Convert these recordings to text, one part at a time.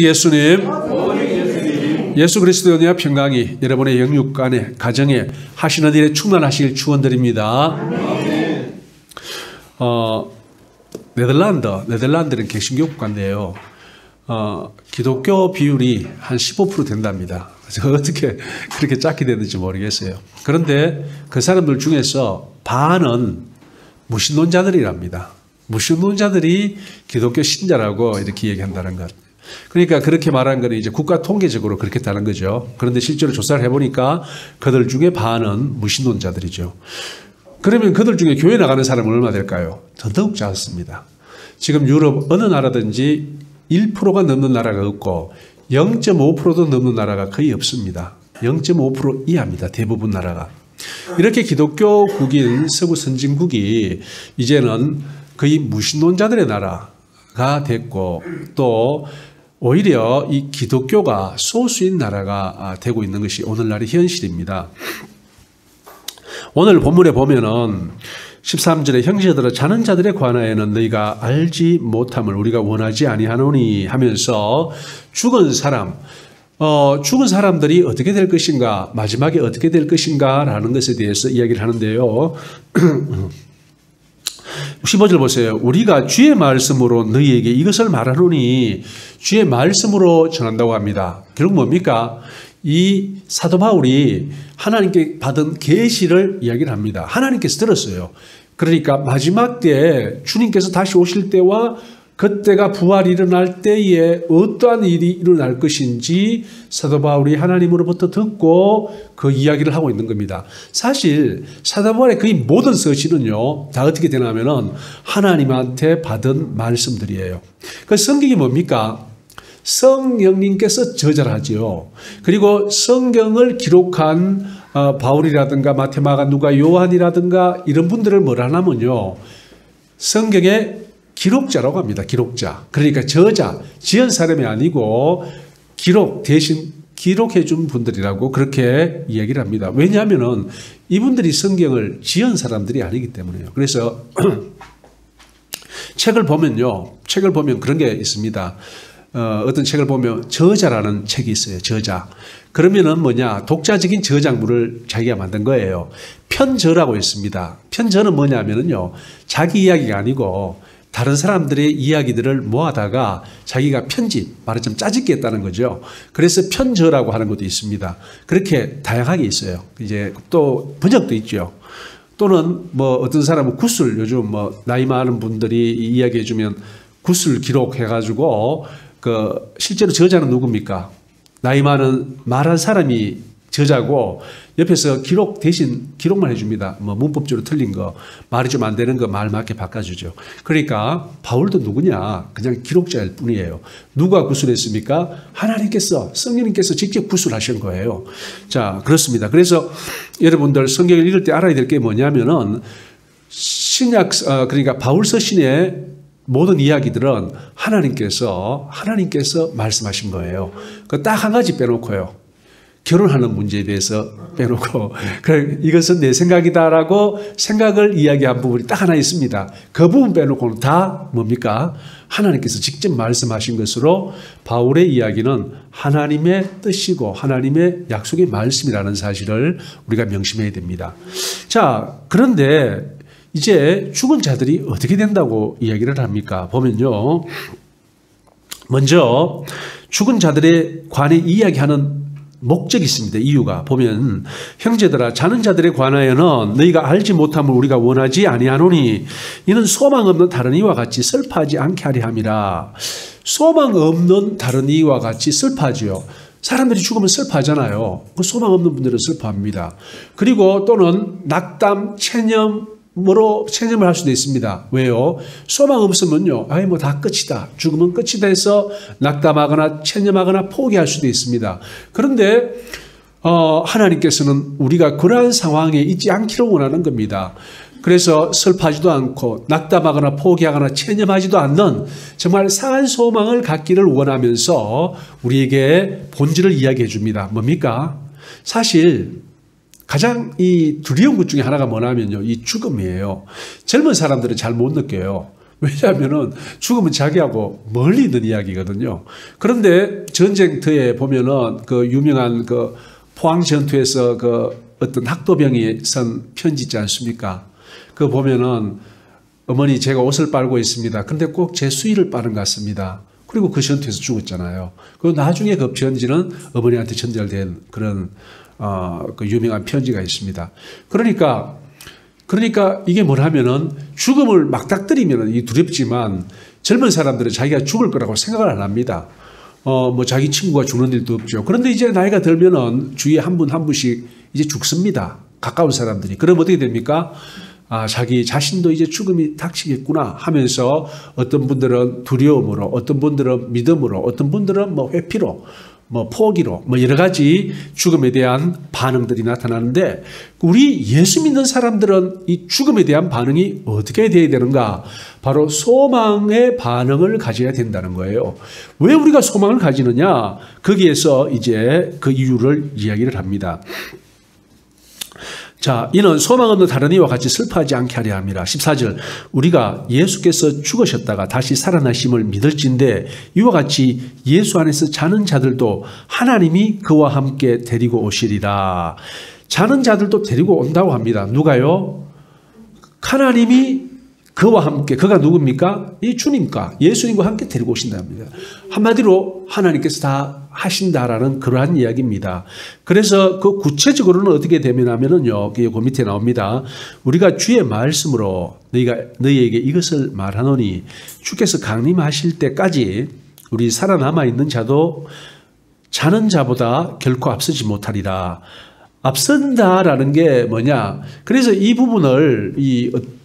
예수님, 예수 그리스도의 은혜와 평강이 여러분의 영육간에 가정에 하시는 일에 충만하시길 축원드립니다. 네덜란드는 개신교 국가인데요. 기독교 비율이 한 15% 된답니다. 어떻게 그렇게 작게 되는지 모르겠어요. 그런데 그 사람들 중에서 반은 무신론자들이랍니다. 무신론자들이 기독교 신자라고 이렇게 얘기한다는 것. 그러니까 그렇게 말하는 것은 이제 국가 통계적으로 그렇게 다는 거죠. 그런데 실제로 조사를 해보니까 그들 중에 반은 무신론자들이죠. 그러면 그들 중에 교회 나가는 사람은 얼마 될까요? 더더욱 작습니다. 지금 유럽 어느 나라든지 1%가 넘는 나라가 없고 0.5%도 넘는 나라가 거의 없습니다. 0.5% 이하입니다. 대부분 나라가. 이렇게 기독교국인 서구 선진국이 이제는 거의 무신론자들의 나라가 됐고 또 오히려 이 기독교가 소수인 나라가 되고 있는 것이 오늘날의 현실입니다. 오늘 본문에 보면은 13절에 형제들아 자는 자들에 관하여는 너희가 알지 못함을 우리가 원하지 아니하노니 하면서 죽은 사람들이 어떻게 될 것인가, 마지막에 어떻게 될 것인가 라는 것에 대해서 이야기를 하는데요. 15절 보세요. 우리가 주의 말씀으로 너희에게 이것을 말하노니 주의 말씀으로 전한다고 합니다. 결국 뭡니까? 이 사도 바울이 하나님께 받은 계시를 이야기를 합니다. 하나님께서 들었어요. 그러니까 마지막 때에 주님께서 다시 오실 때와 그때가 부활이 일어날 때에 어떠한 일이 일어날 것인지 사도 바울이 하나님으로부터 듣고 그 이야기를 하고 있는 겁니다. 사실 사도 바울의 거의 모든 서신은요 다 어떻게 되냐면은 하나님한테 받은 말씀들이에요. 그 성경이 뭡니까? 성령님께서 저자를 하지요. 그리고 성경을 기록한 바울이라든가 마태, 마가, 누가, 요한이라든가 이런 분들을 뭐라 하냐면요 성경의 기록자라고 합니다. 기록자. 그러니까 저자, 지은 사람이 아니고 기록 대신 기록해 준 분들이라고 그렇게 이야기를 합니다. 왜냐하면은 이분들이 성경을 지은 사람들이 아니기 때문에요. 그래서 책을 보면 그런 게 있습니다. 어떤 책을 보면 저자라는 책이 있어요. 저자. 그러면은 뭐냐? 독자적인 저작물을 자기가 만든 거예요. 편저라고 있습니다. 편저는 뭐냐면은요. 자기 이야기가 아니고 다른 사람들의 이야기들을 모아다가 자기가 편집, 말하자면 짜집기 했다는 거죠. 그래서 편저라고 하는 것도 있습니다. 그렇게 다양하게 있어요. 이제 또 번역도 있죠. 또는 뭐 어떤 사람은 구술, 요즘 뭐 나이 많은 분들이 이야기해 주면 구술 기록해가지고 그 실제로 저자는 누굽니까? 나이 많은 말한 사람이 저자고 옆에서 기록 대신 기록만 해줍니다. 뭐 문법적으로 틀린 거, 말이 좀 안 되는 거 말 맞게 바꿔주죠. 그러니까 바울도 누구냐? 그냥 기록자일 뿐이에요. 누가 구술했습니까? 하나님께서, 성령님께서 직접 구술하신 거예요. 자, 그렇습니다. 그래서 여러분들 성경을 읽을 때 알아야 될 게 뭐냐면은 신약, 그러니까 바울 서신의 모든 이야기들은 하나님께서 말씀하신 거예요. 그 딱 한 가지 빼놓고요. 결혼하는 문제에 대해서 빼놓고 이것은 내 생각이다라고 생각을 이야기한 부분이 딱 하나 있습니다. 그 부분 빼놓고는 다 뭡니까? 하나님께서 직접 말씀하신 것으로 바울의 이야기는 하나님의 뜻이고 하나님의 약속의 말씀이라는 사실을 우리가 명심해야 됩니다. 자, 그런데 이제 죽은 자들이 어떻게 된다고 이야기를 합니까? 보면요. 먼저 죽은 자들에 관해 이야기하는 목적이 있습니다. 이유가 보면 형제들아 자는 자들에 관하여는 너희가 알지 못함을 우리가 원하지 아니하노니 이는 소망 없는 다른 이와 같이 슬퍼하지 않게 하려 함이라. 소망 없는 다른 이와 같이 슬퍼하지요. 사람들이 죽으면 슬퍼하잖아요. 그 소망 없는 분들은 슬퍼합니다. 그리고 또는 낙담, 체념으로 체념을 할 수도 있습니다. 왜요? 소망 없으면요. 아이 뭐 다 끝이다. 죽으면 끝이다 해서 낙담하거나 체념하거나 포기할 수도 있습니다. 그런데 하나님께서는 우리가 그러한 상황에 있지 않기를 원하는 겁니다. 그래서 슬퍼하지도 않고 낙담하거나 포기하거나 체념하지도 않는 정말 상한 소망을 갖기를 원하면서 우리에게 본질을 이야기해 줍니다. 뭡니까? 사실 가장 이 두려운 것 중에 하나가 뭐냐면요. 이 죽음이에요. 젊은 사람들은 잘 못 느껴요. 왜냐하면은 죽음은 자기하고 멀리 있는 이야기거든요. 그런데 전쟁터에 보면은 그 유명한 그 포항 전투에서 그 어떤 학도병이 쓴 편지 있지 않습니까? 그거 보면은 어머니 제가 옷을 빨고 있습니다. 근데 꼭 제 수의를 빠른 것 같습니다. 그리고 그 전투에서 죽었잖아요. 그리고 나중에 그 편지는 어머니한테 전달된 그런 그 유명한 편지가 있습니다. 그러니까 이게 뭐냐면은 죽음을 막닥뜨리면은 이 두렵지만 젊은 사람들은 자기가 죽을 거라고 생각을 안 합니다. 뭐 자기 친구가 죽는 일도 없죠. 그런데 이제 나이가 들면은 주위에 한 분 한 분씩 이제 죽습니다. 가까운 사람들이. 그럼 어떻게 됩니까? 자기 자신도 이제 죽음이 닥치겠구나 하면서 어떤 분들은 두려움으로, 어떤 분들은 믿음으로, 어떤 분들은 뭐 회피로, 뭐 포기로, 뭐 여러 가지 죽음에 대한 반응들이 나타나는데 우리 예수 믿는 사람들은 이 죽음에 대한 반응이 어떻게 돼야 되는가? 바로 소망의 반응을 가져야 된다는 거예요. 왜 우리가 소망을 가지느냐? 거기에서 이제 그 이유를 이야기를 합니다. 자, 이는 소망 없는 다른 이와 같이 슬퍼하지 않게 하려 함이라. 14절 우리가 예수께서 죽으셨다가 다시 살아나심을 믿을진데 이와 같이 예수 안에서 자는 자들도 하나님이 그와 함께 데리고 오시리라. 자는 자들도 데리고 온다고 합니다. 누가요? 하나님이 그와 함께, 그가 누굽니까? 이 주님과 예수님과 함께 데리고 오신다 합니다. 한마디로 하나님께서 다 하신다라는 그러한 이야기입니다. 그래서 그 구체적으로는 어떻게 되면하면은요, 그 밑에 나옵니다. 우리가 주의 말씀으로 너희에게 이것을 말하노니 주께서 강림하실 때까지 우리 살아남아 있는 자도 자는 자보다 결코 앞서지 못하리라. 앞선다라는 게 뭐냐? 그래서 이 부분을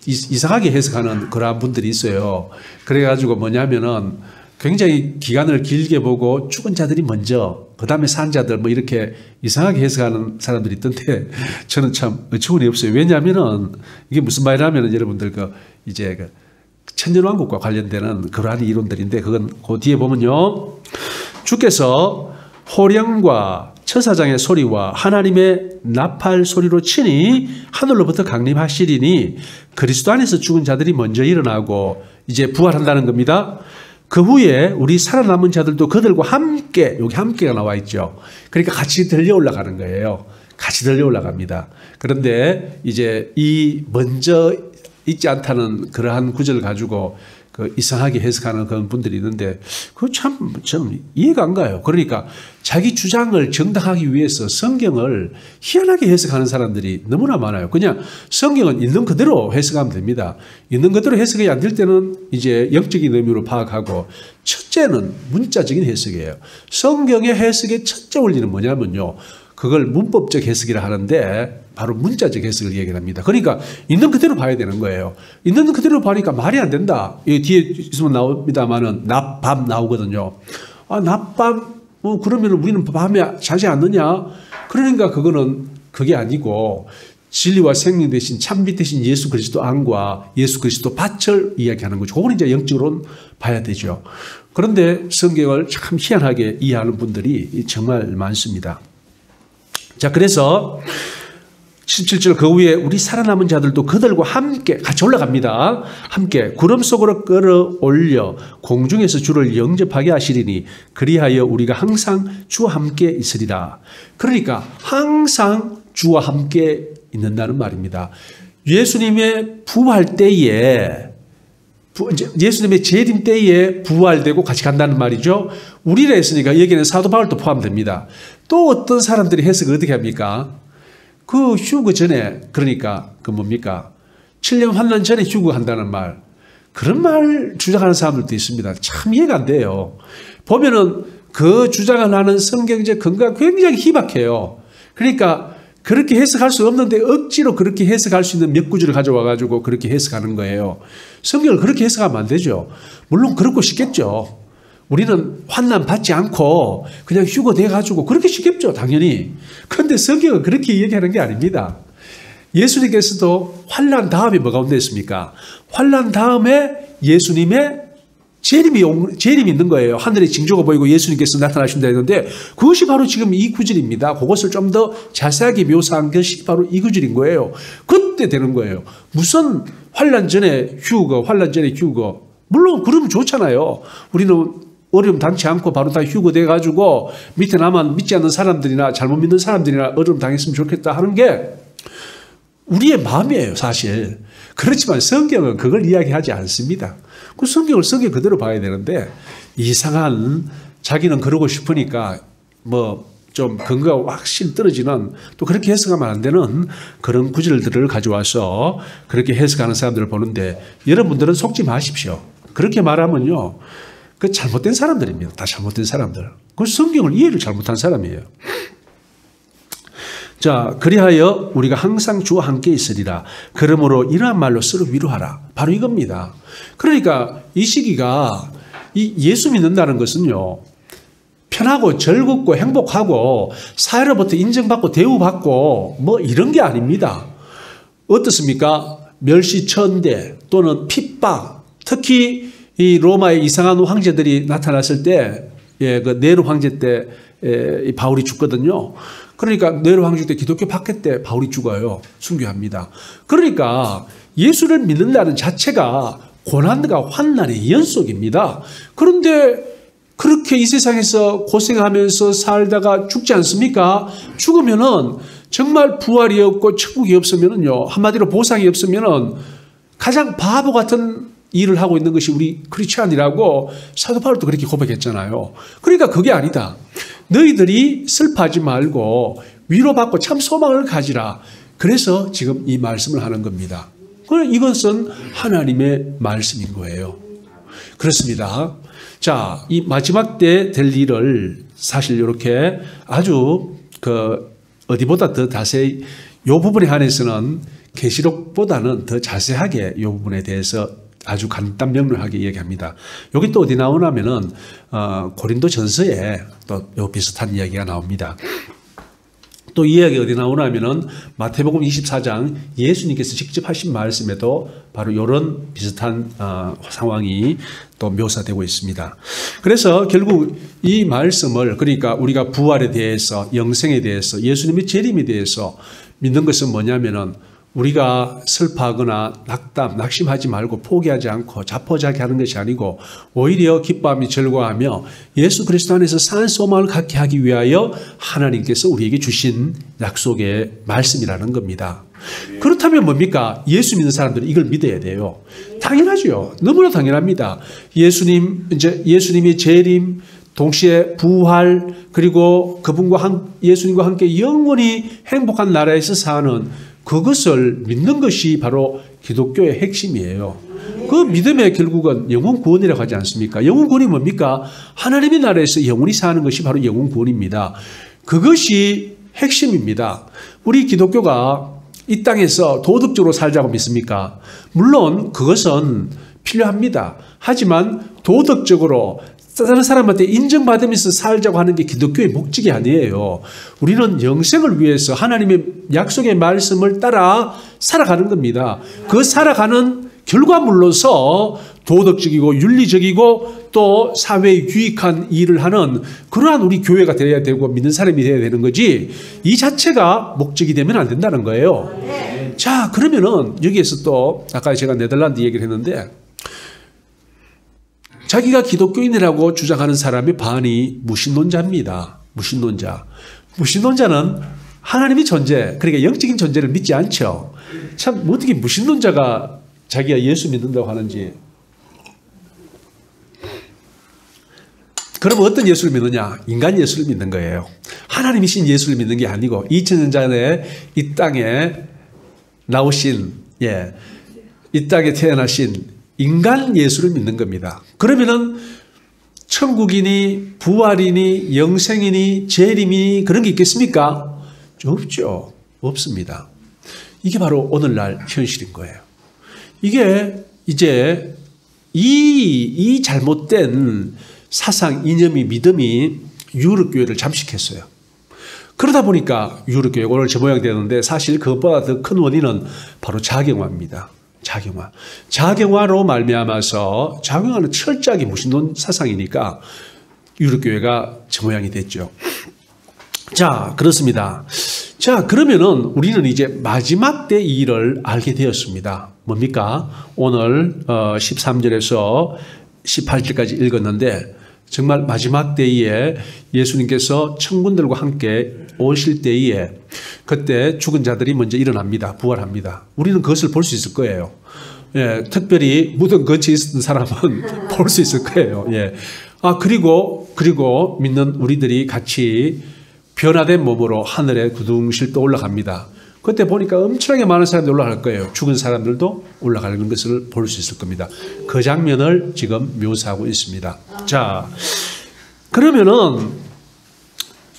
이상하게 해석하는 그러한 분들이 있어요. 그래가지고 뭐냐면은 굉장히 기간을 길게 보고 죽은 자들이 먼저, 그 다음에 산 자들 뭐 이렇게 이상하게 해석하는 사람들이 있던데 저는 참 어처구니 없어요. 왜냐하면은 이게 무슨 말이냐면은 여러분들 이제 천년왕국과 관련되는 그러한 이론들인데 그건 그 뒤에 보면요. 주께서 호령과 천사장의 소리와 하나님의 나팔 소리로 치니 하늘로부터 강림하시리니 그리스도 안에서 죽은 자들이 먼저 일어나고 이제 부활한다는 겁니다. 그 후에 우리 살아남은 자들도 그들과 함께, 여기 함께가 나와 있죠. 그러니까 같이 들려 올라가는 거예요. 같이 들려 올라갑니다. 그런데 이제 이 먼저 있지 않다는 그러한 구절을 가지고 이상하게 해석하는 그런 분들이 있는데 그거 참 이해가 안 가요. 그러니까 자기 주장을 정당하기 위해서 성경을 희한하게 해석하는 사람들이 너무나 많아요. 그냥 성경은 있는 그대로 해석하면 됩니다. 있는 그대로 해석이 안 될 때는 이제 영적인 의미로 파악하고 첫째는 문자적인 해석이에요. 성경의 해석의 첫째 원리는 뭐냐면요. 그걸 문법적 해석이라 하는데 바로 문자적 해석을 얘기합니다. 그러니까 있는 그대로 봐야 되는 거예요. 있는 그대로 봐니까 말이 안 된다. 뒤에 있으면 나옵니다만은 낮밤 나오거든요. 낮밤 그러면 우리는 밤에 자지 않느냐? 그러니까 그게 아니고 진리와 생명 대신 참빛 대신 예수 그리스도 안과 예수 그리스도 밭을 이야기하는 거죠. 그건 이제 영적으로 봐야 되죠. 그런데 성경을 참 희한하게 이해하는 분들이 정말 많습니다. 자, 그래서 17절 그 후에 우리 살아남은 자들도 그들과 함께 같이 올라갑니다. 함께 구름 속으로 끌어올려 공중에서 주를 영접하게 하시리니 그리하여 우리가 항상 주와 함께 있으리라. 그러니까 항상 주와 함께 있는다는 말입니다. 예수님의 부활 때에 예수님의 재림 때에 부활되고 같이 간다는 말이죠. 우리라 했으니까 여기는 사도 바울도 포함됩니다. 또 어떤 사람들이 해석을 어떻게 합니까? 그 휴거 전에, 그러니까 그 뭡니까? 7년 환난 전에 휴거한다는 말. 그런 말 주장하는 사람들도 있습니다. 참 이해가 안 돼요. 보면은 그 주장을 하는 성경적 근거가 굉장히 희박해요. 그러니까 그렇게 해석할 수 없는데 억지로 그렇게 해석할 수 있는 몇 구절을 가져와가지고 그렇게 해석하는 거예요. 성경을 그렇게 해석하면 안 되죠. 물론 그렇고 싶겠죠. 우리는 환난 받지 않고 그냥 휴거돼가지고 그렇게 쉽겠죠, 당연히. 그런데 성경은 그렇게 얘기하는 게 아닙니다. 예수님께서도 환난 다음에 뭐가 온다 했습니까? 환난 다음에 예수님의 재림이 있는 거예요. 하늘에 징조가 보이고 예수님께서 나타나신다 했는데 그것이 바로 지금 이 구절입니다. 그것을 좀 더 자세하게 묘사한 것이 바로 이 구절인 거예요. 그때 되는 거예요. 무슨 환난 전에 휴거, 환난 전에 휴거. 물론 그러면 좋잖아요. 우리는 어려움 당치 않고 바로 다 휴거돼가지고 밑에 나만 믿지 않는 사람들이나 잘못 믿는 사람들이나 어려움 당했으면 좋겠다 하는 게 우리의 마음이에요, 사실. 그렇지만 성경은 그걸 이야기하지 않습니다. 그 성경을 성경 그대로 봐야 되는데 이상한 자기는 그러고 싶으니까 뭐 좀 근거가 확실히 떨어지는 또 그렇게 해석하면 안 되는 그런 구절들을 가져와서 그렇게 해석하는 사람들을 보는데 여러분들은 속지 마십시오. 그렇게 말하면요. 그 잘못된 사람들입니다. 다 잘못된 사람들. 그 성경을 이해를 잘못한 사람이에요. 자, 그리하여 우리가 항상 주와 함께 있으리라. 그러므로 이러한 말로 서로 위로하라. 바로 이겁니다. 그러니까 이 시기가 이 예수 믿는다는 것은요. 편하고 즐겁고 행복하고 사회로부터 인정받고 대우받고 뭐 이런 게 아닙니다. 어떻습니까? 멸시천대 또는 핍박, 특히 이 로마의 이상한 황제들이 나타났을 때, 예, 그 네로 황제 때 바울이 죽거든요. 그러니까 네로 황제 때 기독교 박해 때 바울이 죽어요. 순교합니다. 그러니까 예수를 믿는다는 자체가 고난과 환난의 연속입니다. 그런데 그렇게 이 세상에서 고생하면서 살다가 죽지 않습니까? 죽으면은 정말 부활이 없고 천국이 없으면은요, 한마디로 보상이 없으면은 가장 바보 같은 일을 하고 있는 것이 우리 크리스찬이라고 사도 바울도 그렇게 고백했잖아요. 그러니까 그게 아니다. 너희들이 슬퍼하지 말고 위로받고 참 소망을 가지라. 그래서 지금 이 말씀을 하는 겁니다. 이것은 하나님의 말씀인 거예요. 그렇습니다. 자, 이 마지막 때 될 일을 사실 이렇게 아주 어디보다 더 자세히 이 부분에 한해서는 계시록보다는 더 자세하게 이 부분에 대해서 아주 간단 명료하게 얘기합니다. 여기 또 어디 나오냐면은 고린도 전서에 또 비슷한 이야기가 나옵니다. 또 이 이야기 어디 나오냐면은 마태복음 24장 예수님께서 직접 하신 말씀에도 바로 이런 비슷한 상황이 또 묘사되고 있습니다. 그래서 결국 이 말씀을 그러니까 우리가 부활에 대해서 영생에 대해서 예수님의 재림에 대해서 믿는 것은 뭐냐면은 우리가 슬퍼하거나 낙심하지 말고 포기하지 않고 자포자기하는 것이 아니고 오히려 기뻐하며 즐거워하며 예수 그리스도 안에서 산 소망을 갖게 하기 위하여 하나님께서 우리에게 주신 약속의 말씀이라는 겁니다. 그렇다면 뭡니까? 예수 믿는 사람들은 이걸 믿어야 돼요. 당연하죠. 너무나 당연합니다. 예수님의 재림, 동시에 부활, 그리고 예수님과 함께 영원히 행복한 나라에서 사는 그것을 믿는 것이 바로 기독교의 핵심이에요. 그 믿음의 결국은 영혼 구원이라고 하지 않습니까? 영혼 구원이 뭡니까? 하나님의 나라에서 영원히 사는 것이 바로 영혼 구원입니다. 그것이 핵심입니다. 우리 기독교가 이 땅에서 도덕적으로 살자고 믿습니까? 물론 그것은 필요합니다. 하지만 도덕적으로 다른 사람한테 인정받으면서 살자고 하는 게 기독교의 목적이 아니에요. 우리는 영생을 위해서 하나님의 약속의 말씀을 따라 살아가는 겁니다. 그 살아가는 결과물로서 도덕적이고 윤리적이고 또 사회에 유익한 일을 하는 그러한 우리 교회가 되어야 되고 믿는 사람이 되어야 되는 거지 이 자체가 목적이 되면 안 된다는 거예요. 자, 그러면은 여기에서 또 아까 제가 네덜란드 얘기를 했는데 자기가 기독교인이라고 주장하는 사람의 반이 무신론자입니다. 무신론자는 하나님의 존재, 그러니까 영적인 존재를 믿지 않죠. 참 어떻게 무신론자가 자기가 예수 믿는다고 하는지. 그럼 어떤 예수를 믿느냐? 인간 예수를 믿는 거예요. 하나님이신 예수를 믿는 게 아니고 2000년 전에 이 땅에 나오신, 이 땅에 태어나신 인간 예수를 믿는 겁니다. 그러면은 천국이니 부활이니 영생이니 재림이니 그런 게 있겠습니까? 없죠. 없습니다. 이게 바로 오늘날 현실인 거예요. 이게 이제 이 잘못된 사상, 이념이, 믿음이 유럽교회를 잠식했어요. 그러다 보니까 유럽교회가 오늘 저 모양이 되는데 사실 그것보다 더 큰 원인은 바로 자경화입니다. 자경화로 말미암아서 자경화는 철저하게 무신론 사상이니까 유럽교회가 저 모양이 됐죠. 자, 그렇습니다. 자, 그러면은 우리는 이제 마지막 때 일을 알게 되었습니다. 뭡니까? 오늘 13절에서 18절까지 읽었는데 정말 마지막 때에 예수님께서 천군들과 함께 오실 때에 그때 죽은 자들이 먼저 일어납니다. 부활합니다. 우리는 그것을 볼 수 있을 거예요. 예, 특별히 무덤 근처에 있는 사람은 볼 수 있을 거예요. 예. 그리고 믿는 우리들이 같이 변화된 몸으로 하늘에 구둥실 또 올라갑니다. 그때 보니까 엄청나게 많은 사람들이 올라갈 거예요. 죽은 사람들도 올라가는 것을 볼 수 있을 겁니다. 그 장면을 지금 묘사하고 있습니다. 자, 그러면은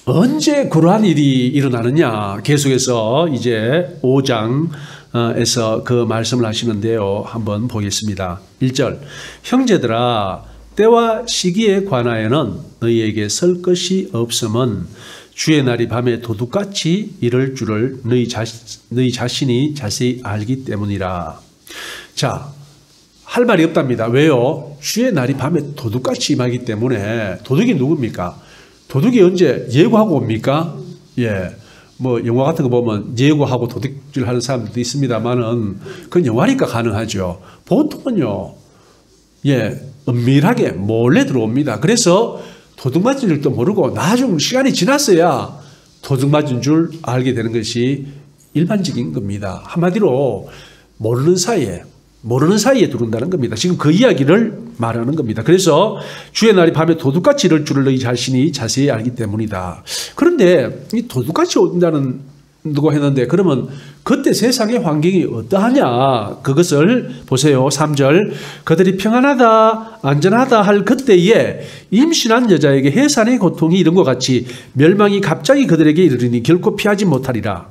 언제 그러한 일이 일어나느냐? 계속해서 이제 5장에서 그 말씀을 하시는데요. 한번 보겠습니다. 1절. 형제들아, 때와 시기에 관하여는 너희에게 설 것이 없음은 주의 날이 밤에 도둑같이 이를 줄을 너희 자신이 자세히 알기 때문이라. 자, 할 말이 없답니다. 왜요? 주의 날이 밤에 도둑같이 임하기 때문에. 도둑이 누굽니까? 도둑이 언제 예고하고 옵니까? 예. 뭐 영화 같은 거 보면 예고하고 도둑질 하는 사람들도 있습니다만은 그건 영화니까 가능하죠. 보통은요, 예, 은밀하게 몰래 들어옵니다. 그래서 도둑 맞은 줄도 모르고 나중 시간이 지났어야 도둑 맞은 줄 알게 되는 것이 일반적인 겁니다. 한마디로 모르는 사이에 들어온다는 겁니다. 지금 그 이야기를 말하는 겁니다. 그래서 주의 날이 밤에 도둑같이 이럴 줄을 너희 자신이 자세히 알기 때문이다. 그런데 이 도둑같이 온다는 누가 했는데 그러면 그때 세상의 환경이 어떠하냐? 그것을 보세요. 3절. 그들이 평안하다 안전하다 할 그때에 임신한 여자에게 해산의 고통이 이런 것 같이 멸망이 갑자기 그들에게 이르리니 결코 피하지 못하리라.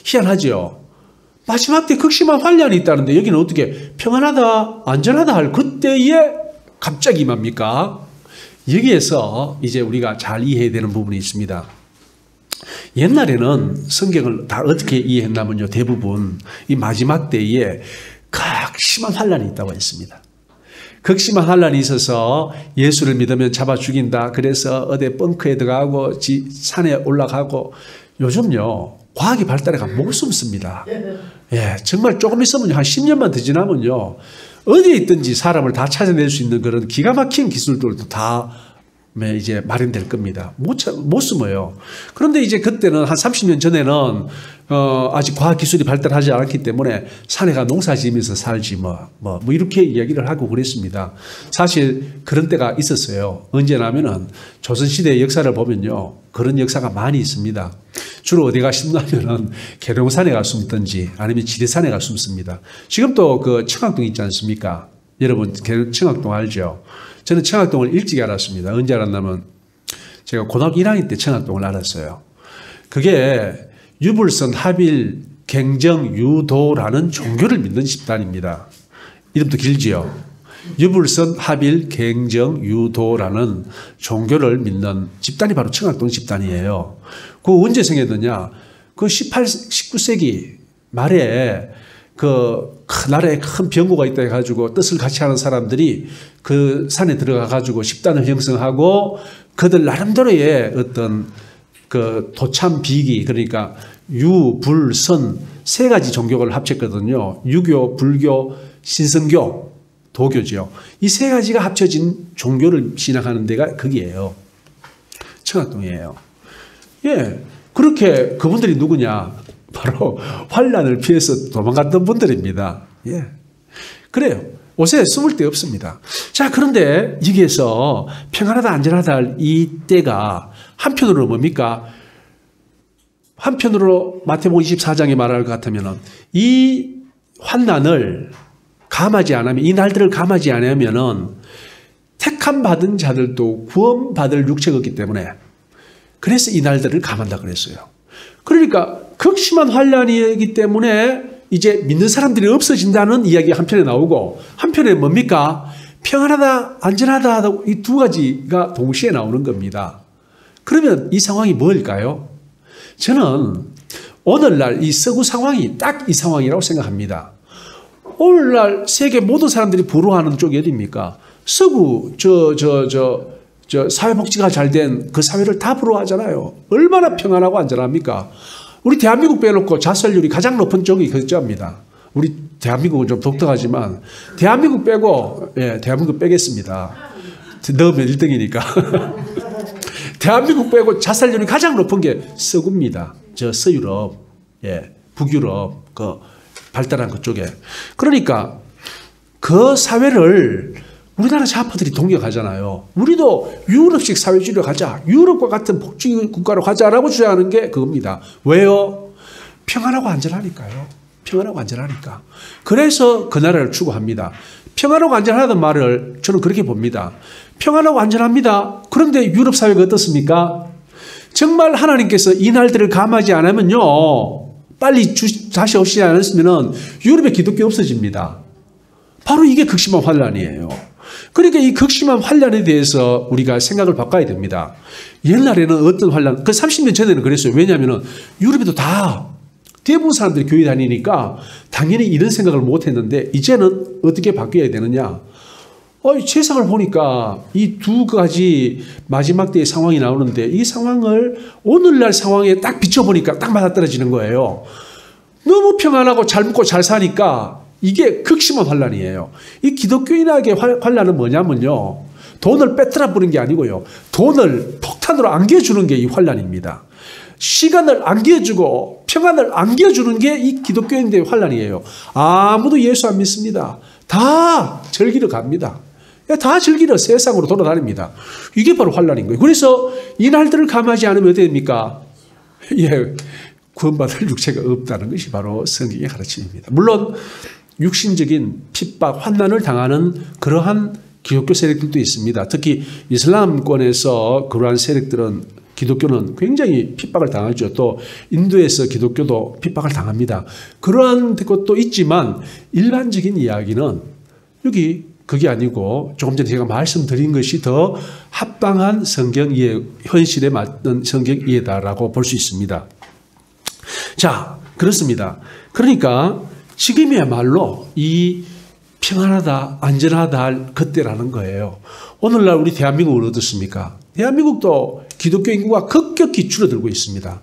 희한하죠. 마지막 때 극심한 환란이 있다는데 여기는 어떻게 평안하다 안전하다 할 그때에 갑자기 임합니까? 여기에서 이제 우리가 잘 이해해야 되는 부분이 있습니다. 옛날에는 성경을 다 어떻게 이해했냐면요. 대부분 이 마지막 때에 극심한 환란이 있다고 했습니다. 극심한 환란이 있어서 예수를 믿으면 잡아 죽인다. 그래서 어디 벙커에 들어가고 산에 올라가고 요즘요. 과학이 발달해가 못 숨습니다. 예, 정말 조금 있으면 한 10년만 더 지나면요. 어디에 있든지 사람을 다 찾아낼 수 있는 그런 기가 막힌 기술들도 다 이제 마련될 겁니다. 못 숨어요. 그런데 이제 그때는 한 30년 전에는 아직 과학 기술이 발달하지 않았기 때문에 산에 가 농사 지으면서 살지 뭐 이렇게 이야기를 하고 그랬습니다. 사실 그런 때가 있었어요. 언제냐면은 조선시대의 역사를 보면요. 그런 역사가 많이 있습니다. 주로 어디가 숨냐면은 계룡산에 가 숨든지 아니면 지리산에 가 숨습니다. 지금 또 그 청학동 있지 않습니까? 여러분 청학동 알죠? 저는 청학동을 일찍 알았습니다. 언제 알았냐면 제가 고등학교 1학년 때 청학동을 알았어요. 그게 유불선, 합일, 갱정, 유도라는 종교를 믿는 집단입니다. 이름도 길지요. 유불선, 합일, 갱정, 유도라는 종교를 믿는 집단이 바로 청학동 집단이에요. 그 언제 생겼느냐? 그 19세기 말에 그 나라에 큰 병고가 있다 해가지고 뜻을 같이 하는 사람들이 그 산에 들어가 가지고 집단을 형성하고 그들 나름대로의 어떤 그 도참 비기 그러니까 유, 불, 선 세 가지 종교를 합쳤거든요. 유교, 불교, 신성교, 도교지요. 이 세 가지가 합쳐진 종교를 신앙하는 데가 거기예요. 청학동이에요. 예, 그렇게 그분들이 누구냐? 바로 환란을 피해서 도망갔던 분들입니다. 예, 그래요. 옷에 숨을 데 없습니다. 자, 그런데 여기에서 평안하다 안전하다 할 이 때가 한편으로 뭡니까? 한편으로 마태복음 24장에 말할 것 같으면 이 환난을 감하지 않으면 이 날들을 감하지 않으면은 택함 받은 자들도 구원 받을 육체가 없기 때문에 그래서 이 날들을 감한다 그랬어요. 그러니까 극심한 환란이기 때문에 이제 믿는 사람들이 없어진다는 이야기가 한편에 나오고 한편에 뭡니까? 평안하다 안전하다 이 두 가지가 동시에 나오는 겁니다. 그러면 이 상황이 뭘까요? 저는 오늘날 이 서구 상황이 딱 이 상황이라고 생각합니다. 오늘날 세계 모든 사람들이 부러워하는 쪽이 어디입니까? 서구 사회복지가 잘 된 그 사회를 다 부러워하잖아요. 얼마나 평안하고 안전합니까? 우리 대한민국 빼놓고 자살률이 가장 높은 쪽이 그쪽입니다. 우리 대한민국은 좀 독특하지만 대한민국 빼고 대한민국 빼겠습니다. 넣으면 1등이니까. 대한민국 빼고 자살률이 가장 높은 게 서구입니다. 저 서유럽, 북유럽 그 발달한 그쪽에. 그러니까 그 사회를 우리나라 좌파들이 동경하잖아요. 우리도 유럽식 사회주의로 가자. 유럽과 같은 복지 국가로 가자라고 주장하는 게 그겁니다. 왜요? 평안하고 안전하니까요. 평안하고 안전하니까. 그래서 그 나라를 추구합니다. 평안하고 안전하다는 말을 저는 그렇게 봅니다. 평안하고 안전합니다. 그런데 유럽 사회가 어떻습니까? 정말 하나님께서 이 날들을 감하지 않으면요. 빨리 다시 오시지 않았으면 유럽의 기독교 없어집니다. 바로 이게 극심한 환란이에요. 그러니까 이 극심한 환란에 대해서 우리가 생각을 바꿔야 됩니다. 옛날에는 어떤 환란, 그 30년 전에는 그랬어요. 왜냐하면 유럽에도 다 대부분 사람들이 교회 다니니까 당연히 이런 생각을 못 했는데 이제는 어떻게 바뀌어야 되느냐. 세상을 보니까 이 두 가지 마지막 때의 상황이 나오는데 이 상황을 오늘날 상황에 딱 비춰보니까 딱 맞아떨어지는 거예요. 너무 평안하고 잘 먹고 잘 사니까 이게 극심한 환란이에요. 이 기독교인에게 환란은 뭐냐면요. 돈을 빼뜨려 부는 게 아니고요. 돈을 폭탄으로 안겨주는 게 이 환란입니다. 시간을 안겨주고 평안을 안겨주는 게 이 기독교인들의 환란이에요. 아무도 예수 안 믿습니다. 다 즐기러 갑니다. 다 즐기러 세상으로 돌아다닙니다. 이게 바로 환란인 거예요. 그래서 이 날들을 감하지 않으면 어떻게 됩니까? 구원받을 육체가 없다는 것이 바로 성경의 가르침입니다. 물론 육신적인 핍박, 환난을 당하는 그러한 기독교 세력들도 있습니다. 특히 이슬람권에서 그러한 세력들은 기독교는 굉장히 핍박을 당하죠. 또 인도에서 기독교도 핍박을 당합니다. 그러한 것도 있지만 일반적인 이야기는 그게 아니고 조금 전에 제가 말씀드린 것이 더 합당한 성경 이해, 현실에 맞는 성경 이해다라고 볼 수 있습니다. 자, 그렇습니다. 그러니까 지금이야말로 이 평안하다, 안전하다 할 그때라는 거예요. 오늘날 우리 대한민국은 어떻습니까? 대한민국도 기독교 인구가 급격히 줄어들고 있습니다.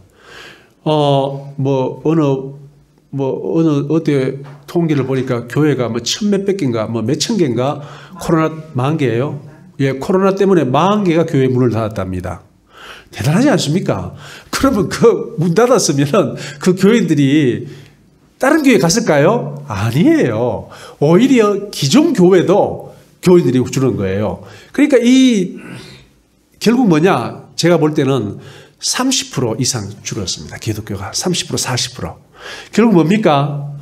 어디 통계를 보니까 교회가 천몇백 개인가, 몇천 개인가, 코로나 10,000개예요. 코로나 때문에 40,000개가 교회 문을 닫았답니다. 대단하지 않습니까? 그러면 그 문 닫았으면 그 교인들이 다른 교회 갔을까요? 아니에요. 오히려 기존 교회도 교인들이 줄은 거예요. 그러니까 결국 뭐냐? 제가 볼 때는 30% 이상 줄었습니다. 기독교가 30%, 40%. 결국 뭡니까?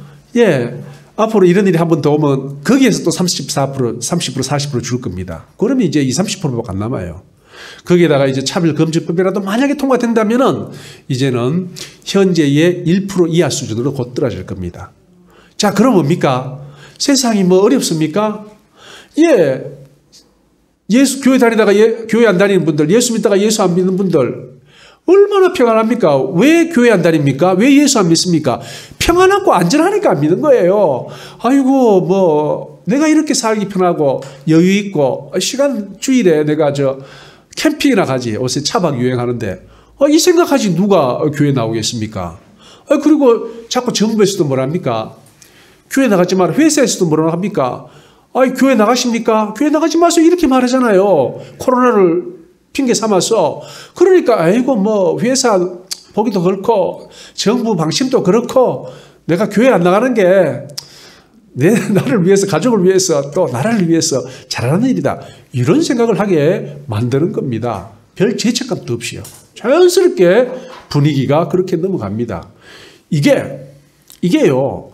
앞으로 이런 일이 한 번 더 오면 거기에서 또 30%, 40% 줄 겁니다. 그러면 이제 30%밖에 안 남아요. 거기에다가 이제 차별금지법이라도 만약에 통과된다면은 이제는 현재의 1% 이하 수준으로 곧 떨어질 겁니다. 자, 그럼 뭡니까? 세상이 뭐 어렵습니까? 예수 교회 다니다가 교회 안 다니는 분들, 예수 믿다가 예수 안 믿는 분들 얼마나 평안합니까? 왜 교회 안 다닙니까? 왜 예수 안 믿습니까? 평안하고 안전하니까 안 믿는 거예요. 아이고 내가 이렇게 살기 편하고 여유 있고 시간 주일에 내가 캠핑이나 가지. 요새 차박 유행하는데 이 생각하지 누가 교회 나오겠습니까? 그리고 자꾸 정부에서도 뭐랍니까? 교회 나가지 마라. 회사에서도 뭐라 합니까? 교회 나가십니까? 교회 나가지 마세요. 이렇게 말하잖아요. 코로나를 핑계 삼아서. 그러니까 회사 보기도 그렇고 정부 방침도 그렇고 내가 교회 안 나가는 게 나를 위해서, 가족을 위해서, 또 나라를 위해서 잘하는 일이다. 이런 생각을 하게 만드는 겁니다. 별 죄책감도 없이요. 자연스럽게 분위기가 그렇게 넘어갑니다. 이게요,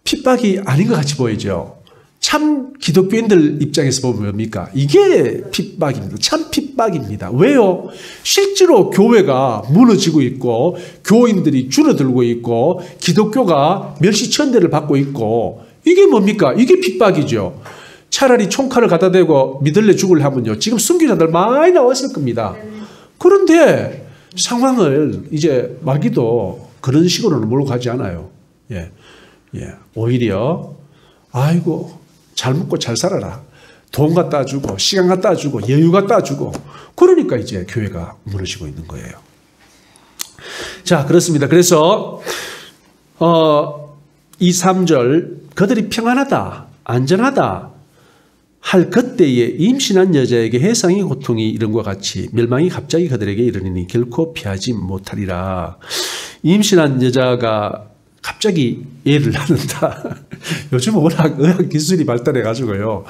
핍박이 아닌 것 같이 보이죠. 참 기독교인들 입장에서 보면 뭡니까? 이게 핍박입니다. 참 핍박입니다. 왜요? 실제로 교회가 무너지고 있고 교인들이 줄어들고 있고 기독교가 멸시천대를 받고 있고 이게 뭡니까? 이게 핍박이죠. 차라리 총칼을 갖다 대고 믿을래 죽을래 하면요. 지금 순교자들 많이 나왔을 겁니다. 그런데 상황을 이제 마귀도 그런 식으로는 몰고 가지 않아요. 오히려 아이고 잘 먹고 잘 살아라. 돈 갖다 주고 시간 갖다 주고 여유 갖다 주고 그러니까 이제 교회가 무너지고 있는 거예요. 자, 그렇습니다. 그래서 2, 3절 그들이 평안하다, 안전하다 할 그때에 임신한 여자에게 해상의 고통이 이른과 같이 멸망이 갑자기 그들에게 이르니 결코 피하지 못하리라. 임신한 여자가 갑자기 애를 낳는다. 요즘은 워낙 의학 기술이 발달해가지고요.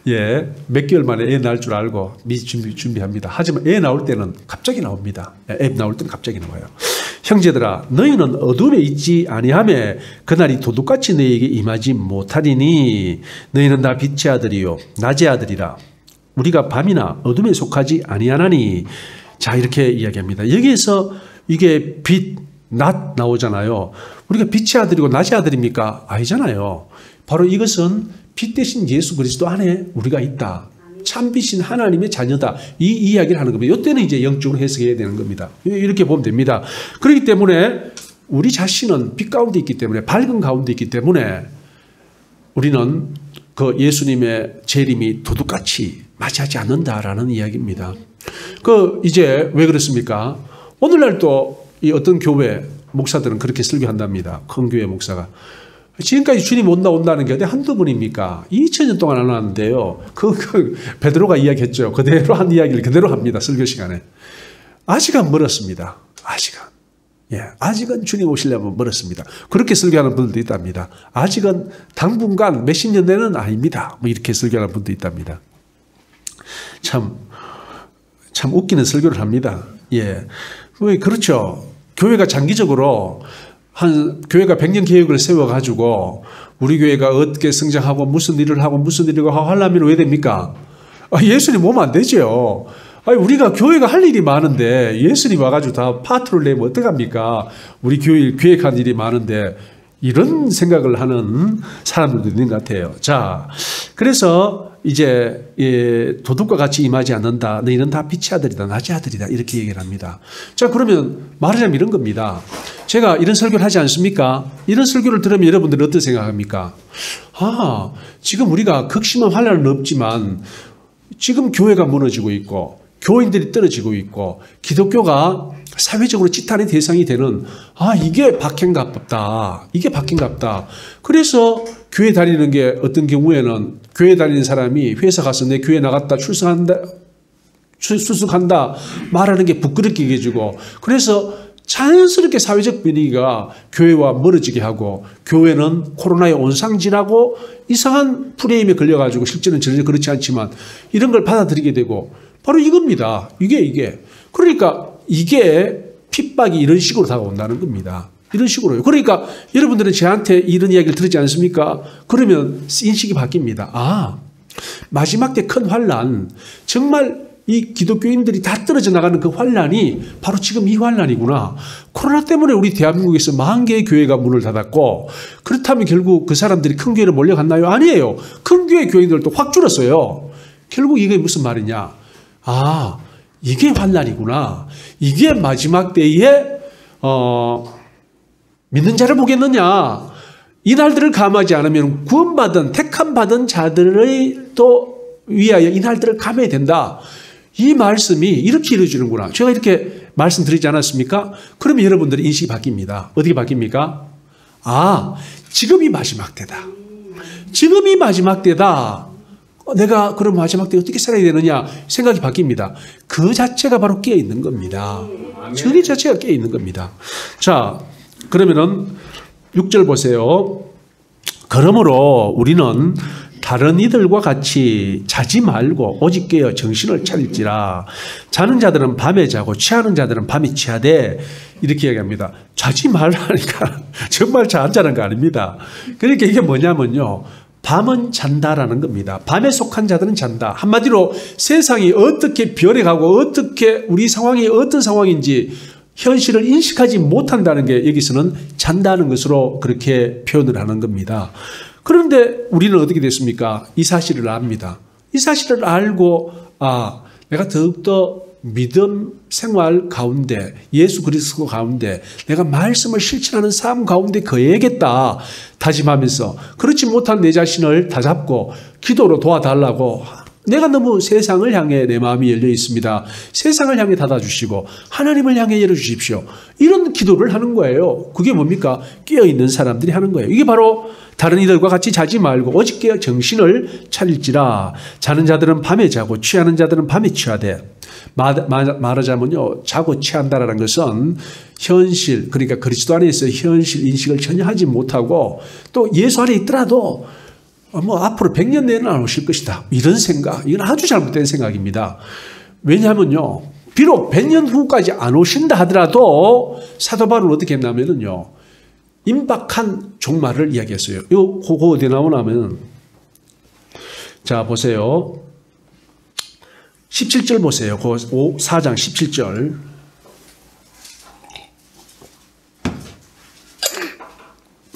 예, 몇 개월 만에 애 낳을 줄 알고 미리 준비합니다. 하지만 애 나올 때는 갑자기 나옵니다. 애 나올 때는 갑자기 나와요. 형제들아, 너희는 어둠에 있지 아니하매 그날이 도둑같이 너희에게 임하지 못하리니 너희는 다 빛의 아들이요 낮의 아들이라. 우리가 밤이나 어둠에 속하지 아니하나니. 자, 이렇게 이야기합니다. 여기에서 이게 빛, 낮 나오잖아요. 우리가 빛의 아들이고 낮의 아들입니까? 아니잖아요. 바로 이것은 빛 대신 예수 그리스도 안에 우리가 있다. 참빛인 하나님의 자녀다. 이 이야기를 하는 겁니다. 이때는 이제 영적으로 해석해야 되는 겁니다. 이렇게 보면 됩니다. 그렇기 때문에 우리 자신은 빛 가운데 있기 때문에, 밝은 가운데 있기 때문에 우리는 그 예수님의 재림이 도둑같이 맞이하지 않는다라는 이야기입니다. 이제 왜 그렇습니까? 오늘날 또 이 어떤 교회 목사들은 그렇게 설교한답니다. 큰 교회 목사가. 지금까지 주님 온다는 게 어디 한두 번입니까? 2000년 동안 안 하는데요. 베드로가 이야기했죠. 그대로 한 이야기를 그대로 합니다. 설교 시간에. 아직은 멀었습니다. 아직은 주님 오시려면 멀었습니다. 그렇게 설교하는 분들도 있답니다. 아직은 당분간 몇십 년 내는 아닙니다. 뭐 이렇게 설교하는 분도 있답니다. 참 웃기는 설교를 합니다. 예. 그렇죠. 교회가 장기적으로 교회가 100년 계획을 세워가지고 우리 교회가 어떻게 성장하고 무슨 일을 하고 무슨 일을 하려면 왜 됩니까? 예수님 오면 안 되죠. 우리가 교회가 할 일이 많은데 예수님 와가지고 다 파트를 내면 어떡합니까? 우리 교회 계획한 일이 많은데 이런 생각을 하는 사람들도 있는 것 같아요. 자, 그래서 이제 도둑과 같이 임하지 않는다. 너희는 다 빛의 아들이다. 낮의 아들이다. 이렇게 얘기를 합니다. 자, 그러면 말하자면 이런 겁니다. 제가 이런 설교를 하지 않습니까? 이런 설교를 들으면 여러분들은 어떻게 생각합니까? 지금 우리가 극심한 환난은 없지만 지금 교회가 무너지고 있고 교인들이 떨어지고 있고 기독교가 사회적으로 지탄의 대상이 되는 이게 박해인갑다. 이게 박해인갑다. 그래서 교회 다니는 게 어떤 경우에는 교회 다니는 사람이 회사 가서 내 교회 나갔다 출석한다 말하는 게 부끄럽게 여겨지고 그래서 자연스럽게 사회적 분위기가 교회와 멀어지게 하고 교회는 코로나의 온상지라고 이상한 프레임에 걸려가지고 실제는 전혀 그렇지 않지만 이런 걸 받아들이게 되고 바로 이겁니다. 이게. 그러니까 이게 핍박이 이런 식으로 다가온다는 겁니다. 이런 식으로요. 그러니까 여러분들은 저한테 이런 이야기를 들었지 않습니까? 그러면 인식이 바뀝니다. 마지막 때 큰 환난, 정말 이 기독교인들이 다 떨어져 나가는 그 환난이 바로 지금 이 환난이구나. 코로나 때문에 우리 대한민국에서 40,000개의 교회가 문을 닫았고 그렇다면 결국 그 사람들이 큰 교회로 몰려갔나요? 아니에요. 큰 교회 교인들도 확 줄었어요. 결국 이게 무슨 말이냐? 이게 환난이구나. 이게 마지막 때에 믿는 자를 보겠느냐. 이 날들을 감하지 않으면 구원받은 택함받은 자들의 또 위하여 이 날들을 감해야 된다. 이 말씀이 이렇게 이루어지는구나. 제가 이렇게 말씀드리지 않았습니까? 그러면 여러분들의 인식이 바뀝니다. 어떻게 바뀝니까? 지금이 마지막 때다. 지금이 마지막 때다. 내가 그럼 마지막 때 어떻게 살아야 되느냐 생각이 바뀝니다. 그 자체가 바로 깨어 있는 겁니다. 그 자체가 깨어 있는 겁니다. 자, 그러면은 6절 보세요. 그러므로 우리는 다른 이들과 같이 자지 말고 오직 깨어 정신을 차릴지라. 자는 자들은 밤에 자고 취하는 자들은 밤에 취하되 이렇게 얘기합니다. 자지 말라니까 정말 안 자는 거 아닙니다. 그러니까 이게 뭐냐면요. 밤은 잔다라는 겁니다. 밤에 속한 자들은 잔다. 한마디로 세상이 어떻게 변해가고 어떻게 우리 상황이 어떤 상황인지 현실을 인식하지 못한다는 게 여기서는 잔다는 것으로 그렇게 표현을 하는 겁니다. 그런데 우리는 어떻게 됐습니까? 이 사실을 압니다. 이 사실을 알고 내가 더욱더 믿음 생활 가운데 예수 그리스도 가운데 내가 말씀을 실천하는 삶 가운데 거해야겠다 다짐하면서 그렇지 못한 내 자신을 다잡고 기도로 도와달라고 내가 너무 세상을 향해 내 마음이 열려 있습니다. 세상을 향해 닫아주시고 하나님을 향해 열어주십시오. 이런 기도를 하는 거예요. 그게 뭡니까? 깨어있는 사람들이 하는 거예요. 이게 바로 다른 이들과 같이 자지 말고 오직 깨어 정신을 차릴지라. 자는 자들은 밤에 자고 취하는 자들은 밤에 취하되. 말하자면요, 자고 취한다라는 것은 현실, 그러니까 그리스도 안에 있어 현실 인식을 전혀 하지 못하고 또 예수 안에 있더라도 뭐 앞으로 100년 내에는 안 오실 것이다, 이런 생각, 이건 아주 잘못된 생각입니다. 왜냐하면요, 비록 100년 후까지 안 오신다 하더라도 사도 바울은 어떻게 했냐면요, 임박한 종말을 이야기했어요. 이거 그거 어디 나오냐면, 자 보세요, 17절 보세요. 4장 17절.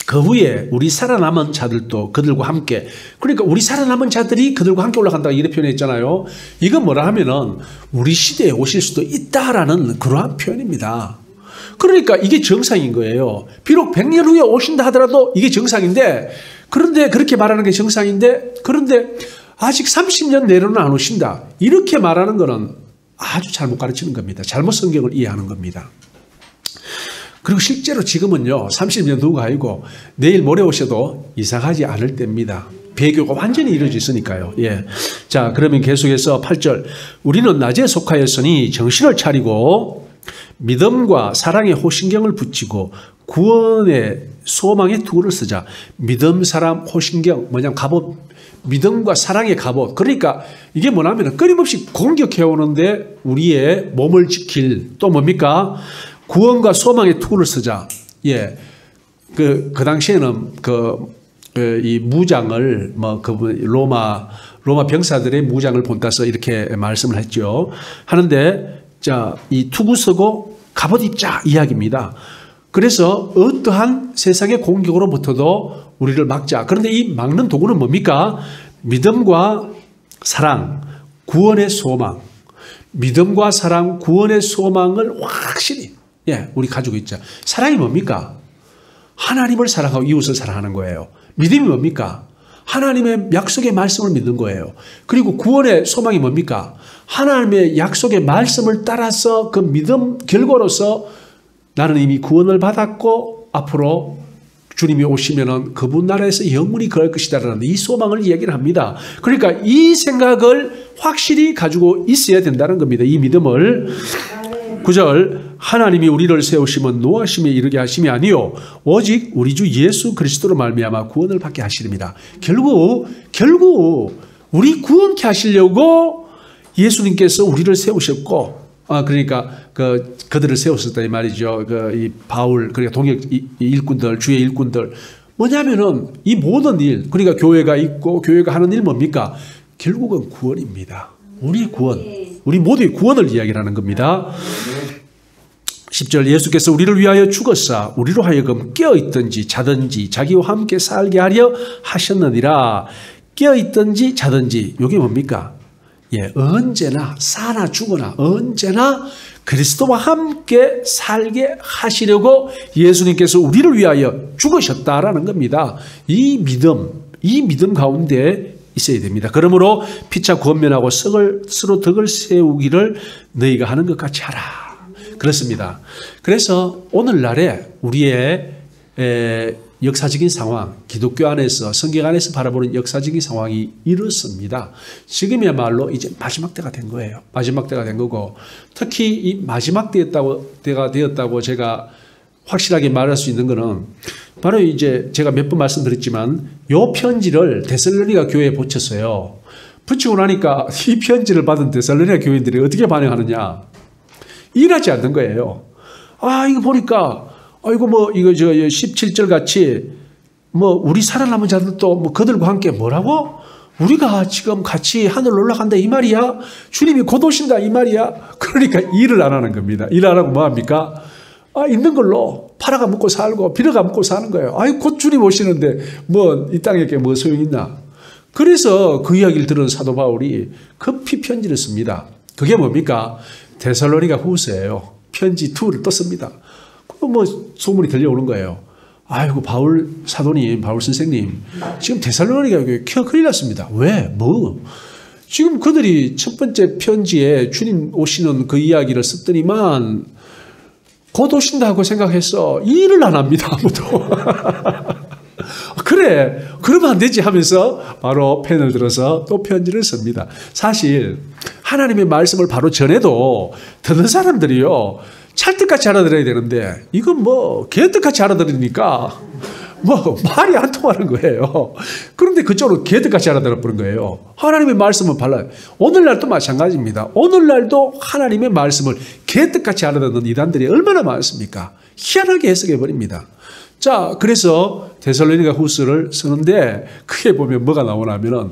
그 후에 우리 살아남은 자들도 그들과 함께, 그러니까 우리 살아남은 자들이 그들과 함께 올라간다, 이렇게 표현했잖아요. 이건 뭐라 하면은 우리 시대에 오실 수도 있다라는 그러한 표현입니다. 그러니까 이게 정상인 거예요. 비록 100년 후에 오신다 하더라도 이게 정상인데, 그런데 그렇게 말하는 게 정상인데, 그런데 아직 30년 내로는 안 오신다, 이렇게 말하는 거는 아주 잘못 가르치는 겁니다. 잘못 성경을 이해하는 겁니다. 그리고 실제로 지금은요, 30년 후가 아니고 내일 모레 오셔도 이상하지 않을 때입니다. 배교가 완전히 이루어져 있으니까요. 예. 자, 그러면 계속해서 8절. 우리는 낮에 속하였으니 정신을 차리고 믿음과 사랑의 호신경을 붙이고 구원의 소망의 투구를 쓰자. 믿음, 사랑, 호신경, 뭐냐면 갑옷, 믿음과 사랑의 갑옷. 그러니까 이게 뭐냐면 끊임없이 공격해 오는데 우리의 몸을 지킬, 또 뭡니까? 구원과 소망의 투구를 쓰자. 예. 그 당시에는 이 무장을, 로마 병사들의 무장을 본따서 이렇게 말씀을 했죠. 하는데, 자, 이 투구 쓰고 갑옷 입자 이야기입니다. 그래서 어떠한 세상의 공격으로부터도 우리를 막자. 그런데 이 막는 도구는 뭡니까? 믿음과 사랑, 구원의 소망. 믿음과 사랑, 구원의 소망을 확실히, 예, 우리 가지고 있자. 사랑이 뭡니까? 하나님을 사랑하고 이웃을 사랑하는 거예요. 믿음이 뭡니까? 하나님의 약속의 말씀을 믿는 거예요. 그리고 구원의 소망이 뭡니까? 하나님의 약속의 말씀을 따라서 그 믿음 결과로서 나는 이미 구원을 받았고 앞으로 주님이 오시면은 그분 나라에서 영원히 거할 것이다라는 이 소망을 이야기를 합니다. 그러니까 이 생각을 확실히 가지고 있어야 된다는 겁니다. 이 믿음을. 9절. 하나님이 우리를 세우시면 노하심에 이르게 하심이 아니요 오직 우리 주 예수 그리스도로 말미암아 구원을 받게 하시립니다. 결국 우리 구원케 하시려고 예수님께서 우리를 세우셨고, 그러니까 그들을 세우셨다 이 말이죠. 이 바울, 그러니까 동역 일꾼들, 주의 일꾼들, 뭐냐면은 이 모든 일, 그러니까 교회가 있고 교회가 하는 일 뭡니까? 결국은 구원입니다. 우리 구원, 우리 모두의 구원을 이야기하는 겁니다. 10절. 예수께서 우리를 위하여 죽었사 우리로 하여금 깨어있든지 자든지 자기와 함께 살게 하려 하셨느니라. 깨어있든지 자든지, 이게 뭡니까? 예, 언제나 사나 죽거나 언제나 그리스도와 함께 살게 하시려고 예수님께서 우리를 위하여 죽으셨다라는 겁니다. 이 믿음 가운데 있어야 됩니다. 그러므로 피차 권면하고 스스로 덕을 세우기를 너희가 하는 것 같이 하라. 그렇습니다. 그래서 오늘날에 우리의 역사적인 상황, 기독교 안에서, 성경 안에서 바라보는 역사적인 상황이 이렇습니다. 지금이야말로 이제 마지막 때가 된 거예요. 마지막 때가 된 거고, 특히 이 마지막 때가 되었다고 제가 확실하게 말할 수 있는 거는 바로 이제 제가 몇 번 말씀드렸지만 이 편지를 데살로니가 교회에 붙였어요. 붙이고 나니까 이 편지를 받은 데살로니가 교인들이 어떻게 반응하느냐? 일하지 않는 거예요. 이거 보니까 이거 17절 같이 우리 살아남은 자들도 그들과 함께 뭐라고? 우리가 지금 같이 하늘로 올라간다 이 말이야? 주님이 곧 오신다 이 말이야? 그러니까 일을 안 하는 겁니다. 일 안 하고 뭐 합니까? 있는 걸로 팔아가 먹고 살고 빌어가 먹고 사는 거예요. 곧 주님 오시는데 이 땅에 뭐 소용이 있나? 그래서 그 이야기를 들은 사도 바울이 급히 편지를 씁니다. 그게 뭡니까? 데살로니가 후서예요. 편지 2를 또 씁니다. 소문이 들려오는 거예요. 아이고, 바울 선생님, 지금 데살로니가 큰일 났습니다. 왜? 지금 그들이 첫 번째 편지에 주님 오시는 그 이야기를 썼더니만 곧 오신다고 생각해서 일을 안 합니다, 아무도. 그래, 그러면 안 되지 하면서 바로 펜을 들어서 또 편지를 씁니다. 사실 하나님의 말씀을 바로 전해도 듣는 사람들이요, 찰떡같이 알아들어야 되는데 이건 뭐 개떡같이 알아들으니까 뭐 말이 안 통하는 거예요. 그런데 그쪽으로 개떡같이 알아들어 버린 거예요. 하나님의 말씀은 발라요. 오늘날도 마찬가지입니다. 오늘날도 하나님의 말씀을 개떡같이 알아듣는 이단들이 얼마나 많습니까? 희한하게 해석해 버립니다. 자, 그래서 데살로니가 후서를 쓰는데 크게 보면 뭐가 나오냐면은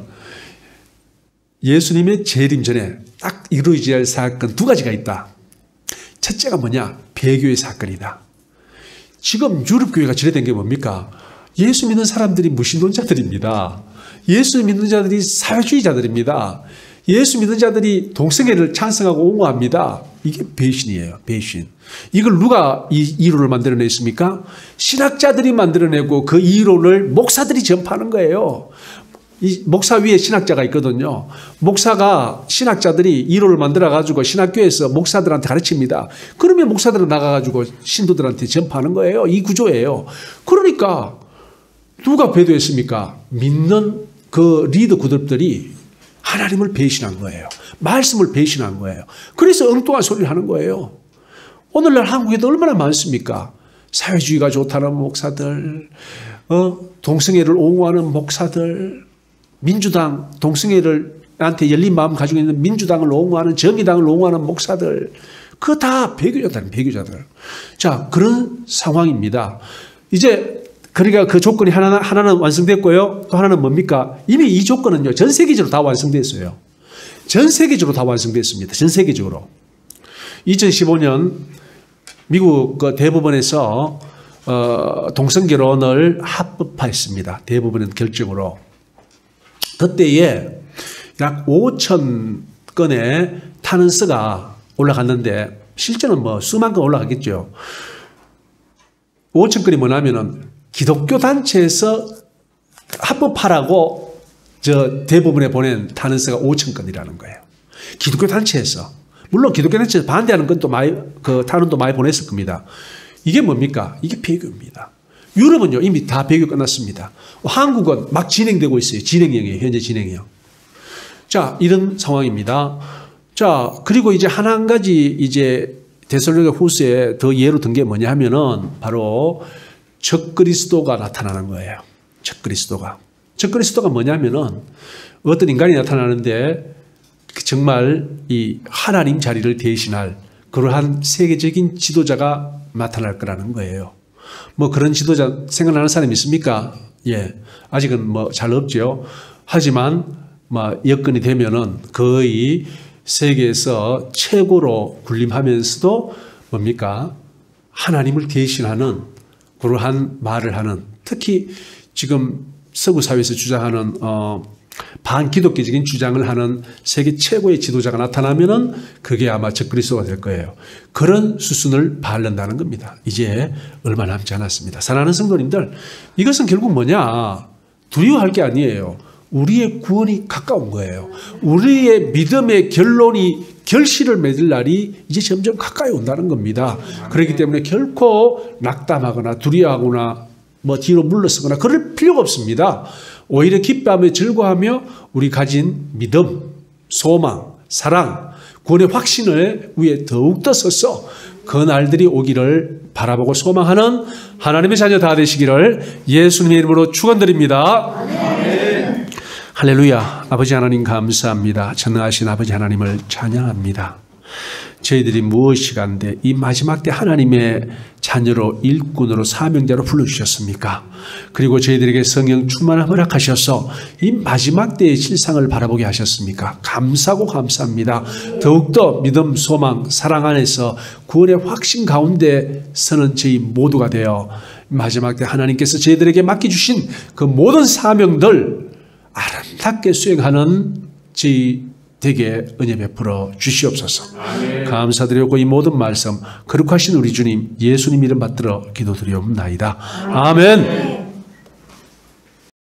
예수님의 재림 전에 딱 이루어져야 할 사건 두 가지가 있다. 첫째가 뭐냐? 배교의 사건이다. 지금 유럽교회가 지뢰된 게 뭡니까? 예수 믿는 사람들이 무신론자들입니다. 예수 믿는 자들이 사회주의자들입니다. 예수 믿는 자들이 동성애를 찬성하고 옹호합니다. 이게 배신이에요. 배신. 이걸 누가 이 이론을 만들어냈습니까? 신학자들이 만들어내고 그 이론을 목사들이 전파하는 거예요. 이 목사 위에 신학자가 있거든요. 목사가 신학자들이 이론을 만들어가지고 신학교에서 목사들한테 가르칩니다. 그러면 목사들은 나가가지고 신도들한테 전파하는 거예요. 이 구조예요. 그러니까 누가 배도했습니까? 믿는 그 리더 그룹들이 하나님을 배신한 거예요. 말씀을 배신한 거예요. 그래서 엉뚱한 소리를 하는 거예요. 오늘날 한국에도 얼마나 많습니까? 사회주의가 좋다는 목사들, 동성애를 옹호하는 목사들, 민주당, 동성애를한테 열린 마음 가지고 있는 민주당을 옹호하는, 정의당을 옹호하는 목사들, 그거 다 배교자들, 배교자들. 자, 그런 상황입니다. 이제 그러니까 그 조건이 하나는 완성됐고요. 또 하나는 뭡니까? 이미 이 조건은요, 전 세계적으로 다 완성됐어요. 전 세계적으로 다 완성됐습니다. 전 세계적으로. 2015년 미국 그 대법원에서 동성결혼을 합법화했습니다. 대법원은 결정으로. 그때에 약 5천 건의 탄원서가 올라갔는데 실제는 뭐 수만 건 올라가겠죠. 5천 건이 뭐냐면은 기독교 단체에서 합법화라고 저 대법원에 보낸 탄원서가 5천 건이라는 거예요. 기독교 단체에서. 물론 기독교 단체에서 반대하는 건또 많이, 그 탄원도 많이 보냈을 겁니다. 이게 뭡니까? 이게 배교입니다. 유럽은요, 이미 다 배교 끝났습니다. 한국은 막 진행되고 있어요. 진행형이에요. 현재 진행형. 자, 이런 상황입니다. 자, 그리고 이제 한 가지 이제 데살로니가 후서에 더 예로 든 게 뭐냐 하면은 바로 적그리스도가 나타나는 거예요. 적그리스도가. 적그리스도가 뭐냐면은 어떤 인간이 나타나는데 정말 이 하나님 자리를 대신할 그러한 세계적인 지도자가 나타날 거라는 거예요. 뭐 그런 지도자 생각나는 사람이 있습니까? 예. 아직은 뭐 잘 없죠. 하지만 뭐 여건이 되면은 거의 세계에서 최고로 군림하면서도 뭡니까? 하나님을 대신하는 그러한 말을 하는, 특히 지금 서구 사회에서 주장하는 반기독교적인 주장을 하는 세계 최고의 지도자가 나타나면은 그게 아마 적그리스도가 될 거예요. 그런 수순을 밟는다는 겁니다. 이제 얼마 남지 않았습니다. 사랑하는 성도님들, 이것은 결국 뭐냐? 두려워할 게 아니에요. 우리의 구원이 가까운 거예요. 우리의 믿음의 결실을 맺을 날이 이제 점점 가까이 온다는 겁니다. 그렇기 때문에 결코 낙담하거나 두려워하거나 뭐 뒤로 물러서거나 그럴 필요가 없습니다. 오히려 기뻐하며 즐거워하며 우리 가진 믿음, 소망, 사랑, 구원의 확신을 위해 더욱더 서서 그 날들이 오기를 바라보고 소망하는 하나님의 자녀 다 되시기를 예수님의 이름으로 축원드립니다. 아멘. 할렐루야. 아버지 하나님 감사합니다. 전능하신 아버지 하나님을 찬양합니다. 저희들이 무엇이간데 이 마지막 때 하나님의 자녀로 일꾼으로 사명자로 불러주셨습니까? 그리고 저희들에게 성령 충만을 허락하셔서 이 마지막 때의 실상을 바라보게 하셨습니까? 감사하고 감사합니다. 더욱더 믿음, 소망, 사랑 안에서 구원의 확신 가운데 서는 저희 모두가 되어 마지막 때 하나님께서 저희들에게 맡겨주신 그 모든 사명들 아름답게 수행하는 저희 되게 은혜 베풀어 주시옵소서. 아멘. 감사드리고 이 모든 말씀 거룩하신 우리 주님 예수님 이름 받들어 기도드리옵나이다. 아멘.